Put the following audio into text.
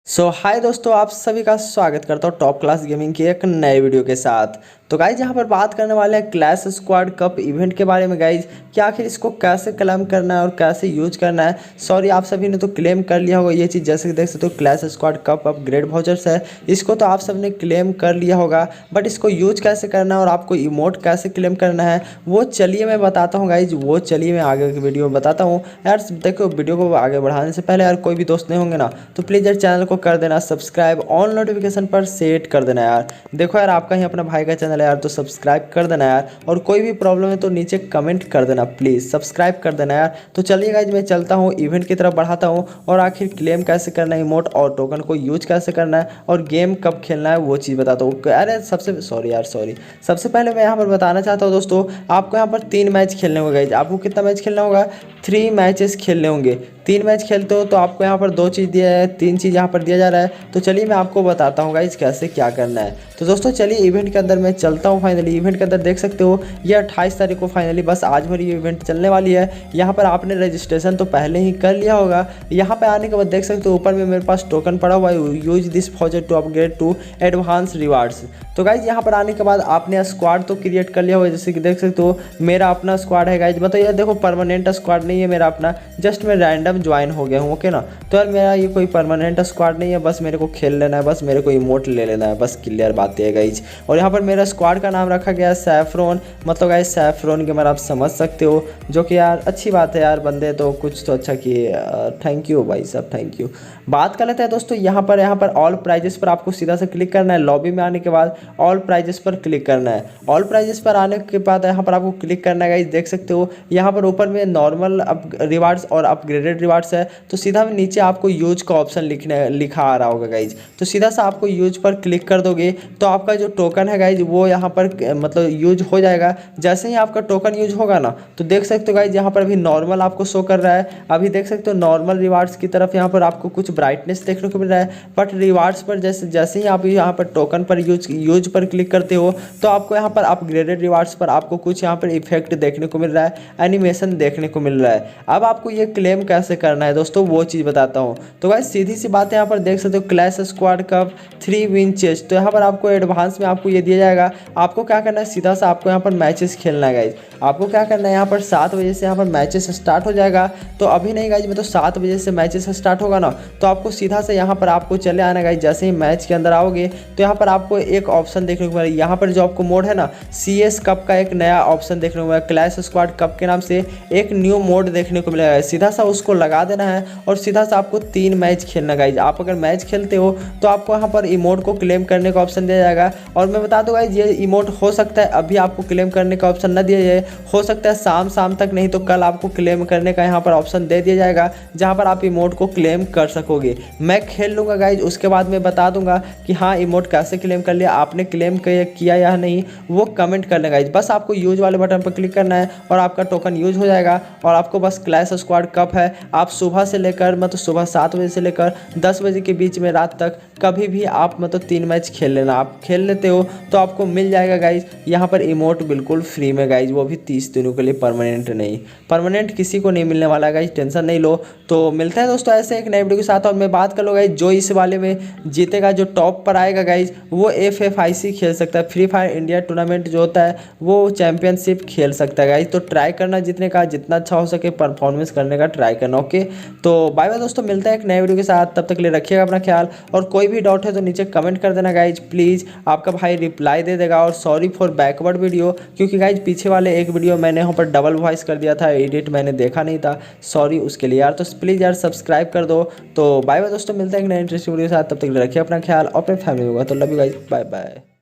हाय दोस्तों, आप सभी का स्वागत करता हूँ टॉप क्लास गेमिंग की एक नए वीडियो के साथ। तो गाइज यहाँ पर बात करने वाले हैं क्लैश स्क्वाड कप इवेंट के बारे में। गाइज कि आखिर इसको कैसे क्लेम करना है और कैसे यूज करना है। सॉरी, आप सभी ने तो क्लेम कर लिया होगा ये चीज़, जैसे कि देख सकते हो clash squad cup upgrade vouchers है, इसको तो आप सब ने क्लेम कर लिया होगा। बट इसको यूज कैसे करना है और आपको इमोट कैसे क्लेम करना है वो चलिए मैं बताता हूँ गाइज। वो चलिए मैं आगे की वीडियो में बताता हूँ। यार देखो, वीडियो को आगे बढ़ाने से पहले यार कोई भी दोस्त नहीं होंगे ना, तो प्लीज़ यार चैनल को कर देना सब्सक्राइब, ऑन नोटिफिकेशन पर सेट कर देना यार। देखो यार, आपका ही अपना भाई का चैनल है यार, तो सब्सक्राइब कर देना यार। और कोई भी प्रॉब्लम है तो नीचे कमेंट कर देना, प्लीज़ सब्सक्राइब कर देना यार। तो चलिए गाइज मैं चलता हूँ इवेंट की तरफ बढ़ाता हूँ, और आखिर क्लेम कैसे करना है इमोट और टोकन को यूज कैसे करना है और गेम कब खेलना है वो चीज़ बताता हूँ। अरे सबसे पहले मैं यहाँ पर बताना चाहता हूँ दोस्तों, आपको यहाँ पर 3 मैच खेलने होंगे गाइज। आपको कितना मैच खेलना होगा? 3 मैचेस खेलने होंगे। 3 मैच खेलते हो तो आपको यहाँ पर 2 चीज़ दिया है, 3 चीज़ यहाँ पर दिया जा रहा है। तो चलिए मैं आपको बताता हूँ गाइज कैसे क्या करना है। तो दोस्तों चलिए इवेंट के अंदर मैं चलता हूँ। फाइनली इवेंट के अंदर देख सकते हो ये 28 तारीख को फाइनली बस आज भर ये इवेंट चलने वाली है। यहाँ पर आपने रजिस्ट्रेशन तो पहले ही कर लिया होगा। यहाँ पर आने के बाद देख सकते हो ऊपर में मेरे पास टोकन पड़ा हुआ है, use this voucher to upgrade to advance rewards. तो गाइज यहाँ पर आने के बाद आपने स्क्वाड तो क्रिएट कर लिया होगा, जैसे कि देख सकते हो मेरा अपना स्क्वाड है गाइज। मतलब ये देखो परमानेंट स्क्वाड नहीं है मेरा अपना, जस्ट मैं रैंडम ज्वाइन हो गया हूँ, ओके ना। तो यार मेरा ये कोई परमानेंट स्क्वाड नहीं है, बस मेरे को खेल लेना है, बस मेरे को इमोट ले लेना है, बस क्लियर बात है गाइज। और यहाँ पर मेरा स्क्वाड का नाम रखा गया है सैफ्रॉन, मतलब गाइज सैफ्रॉन गेमर आप समझ सकते हो, जो कि यार अच्छी बात है यार, बंदे तो कुछ तो अच्छा किए। थैंक यू भाई साहब, थैंक यू। बात कर लेते हैं दोस्तों यहाँ पर ऑल प्राइजेस पर आपको सीधा से क्लिक करना है। लॉबी में आने के बाद ऑल प्राइजेस पर क्लिक करना है। ऑल प्राइजेस पर आने के बाद यहाँ पर आपको क्लिक करना है गाइज। देख सकते हो यहाँ पर ऊपर में नॉर्मल रिवार्ड्स और अपग्रेडेड रिवार्ड्स है, तो सीधा में नीचे आपको यूज का ऑप्शन लिखा आ रहा होगा गाइज। तो सीधा सा आपको यूज पर क्लिक कर दोगे तो आपका जो टोकन है गाइज वो यहाँ पर मतलब यूज हो जाएगा। जैसे ही आपका टोकन यूज होगा ना, तो देख सकते हो गाइज यहाँ पर अभी नॉर्मल आपको शो कर रहा है। अभी देख सकते हो नॉर्मल रिवार्ड्स की तरफ यहाँ पर आपको कुछ ब्राइटनेस देखने को मिल रहा है। बट रिवार्ड्स पर जैसे ही आप यहाँ पर टोकन पर यूज पर क्लिक करते हो तो आपको यहाँ पर अपग्रेडेड रिवार्ड्स पर आपको कुछ यहाँ पर इफेक्ट देखने को मिल रहा है, एनिमेशन देखने को मिल रहा है। अब आपको ये क्लेम कैसे करना है दोस्तों वो चीज़ बताता हूँ। तो गाइस सीधी सी बात है, यहाँ पर देख सकते हो clash squad cup 3 win chest. तो यहाँ पर आपको एडवांस में आपको ये दिया जाएगा। आपको क्या करना है, सीधा सा आपको यहाँ पर मैचेस खेलना है गाइज। आपको क्या करना है, यहाँ पर 7 बजे से यहाँ पर मैचेस स्टार्ट हो जाएगा। तो अभी नहीं गाइज, मतलब 7 बजे से मैचेस स्टार्ट होगा ना, तो आपको सीधा से यहाँ पर आपको चले आना गाइज। जैसे ही मैच के अंदर आओगे तो यहाँ पर आपको एक ऑप्शन देखने को मिलेगा। यहाँ पर जो आपको मोड है ना, CS कप का एक नया ऑप्शन देखने को मिलेगा। क्लैश स्क्वाड कप के नाम से एक न्यू मोड देखने को मिलेगा। सीधा सा उसको लगा देना है और सीधा सा आपको 3 मैच खेलना गाइज। आप अगर मैच खेलते हो तो आपको यहाँ पर इमोट को क्लेम करने का ऑप्शन दिया जाएगा। और मैं बता दूँ गाइज, ये इमोट हो सकता है अभी आपको क्लेम करने का ऑप्शन न दिया जाए, हो सकता है शाम तक, नहीं तो कल आपको क्लेम करने का यहाँ पर ऑप्शन दे दिया जाएगा, जहाँ पर आप इमोट को क्लेम कर सकोगे। मैं खेल लूँगा गाइज, उसके बाद मैं बता दूंगा कि हाँ इमोट कैसे क्लेम कर लिया, आपने क्लेम किया या नहीं, वो कमेंट करना गाइज। बस आपको यूज वाले बटन पर क्लिक करना है और आपका टोकन यूज हो जाएगा। और आपको बस क्लैश स्क्वाड कप है, आप सुबह से लेकर मतलब सुबह 7 बजे से लेकर 10 बजे के बीच में रात तक कभी भी आप मतलब 3 मैच खेल लेना। आप खेल लेते हो तो आपको मिल जाएगा गाइज यहाँ पर इमोट बिल्कुल फ्री में गाइज, वो भी 30 दिनों के लिए, परमानेंट नहीं। परमानेंट किसी को नहीं मिलने वाला गाइज, टेंशन नहीं लो। तो मिलते हैं दोस्तों ऐसे एक नए वीडियो के साथ। और मैं बात कर लो गाइज, जो इस वाले में जीतेगा, जो टॉप पर आएगा गाइज, वो FFIC खेल सकता है। फ्री फायर इंडिया टूर्नामेंट जो होता है वो चैंपियनशिप खेल सकता है गाइज। तो ट्राई करना जितने का जितना अच्छा हो सके परफॉर्मेंस करने का ट्राई करना, ओके। तो बाय बाय दोस्तों, मिलते हैं एक नए वीडियो के साथ, तब तक के लिए रखिएगा अपना ख्याल। और कोई भी डाउट है तो नीचे कमेंट कर देना गाइज, प्लीज़, आपका भाई रिप्लाई दे देगा। और सॉरी फॉर बैकवर्ड वीडियो, क्योंकि गाइज पीछे वाले एक वीडियो मैंने यहाँ पर डबल वॉइस कर दिया था, एडिट मैंने देखा नहीं था, सॉरी उसके लिए यार। तो प्लीज़ यार सब्सक्राइब कर दो। तो बाय बाय दोस्तों, मिलते हैं एक नए इंटरेस्टिंग वीडियो के साथ, तब तक के लिए रखिए अपना ख्याल और अपने फैमिली होगा। तो love you guys, bye bye.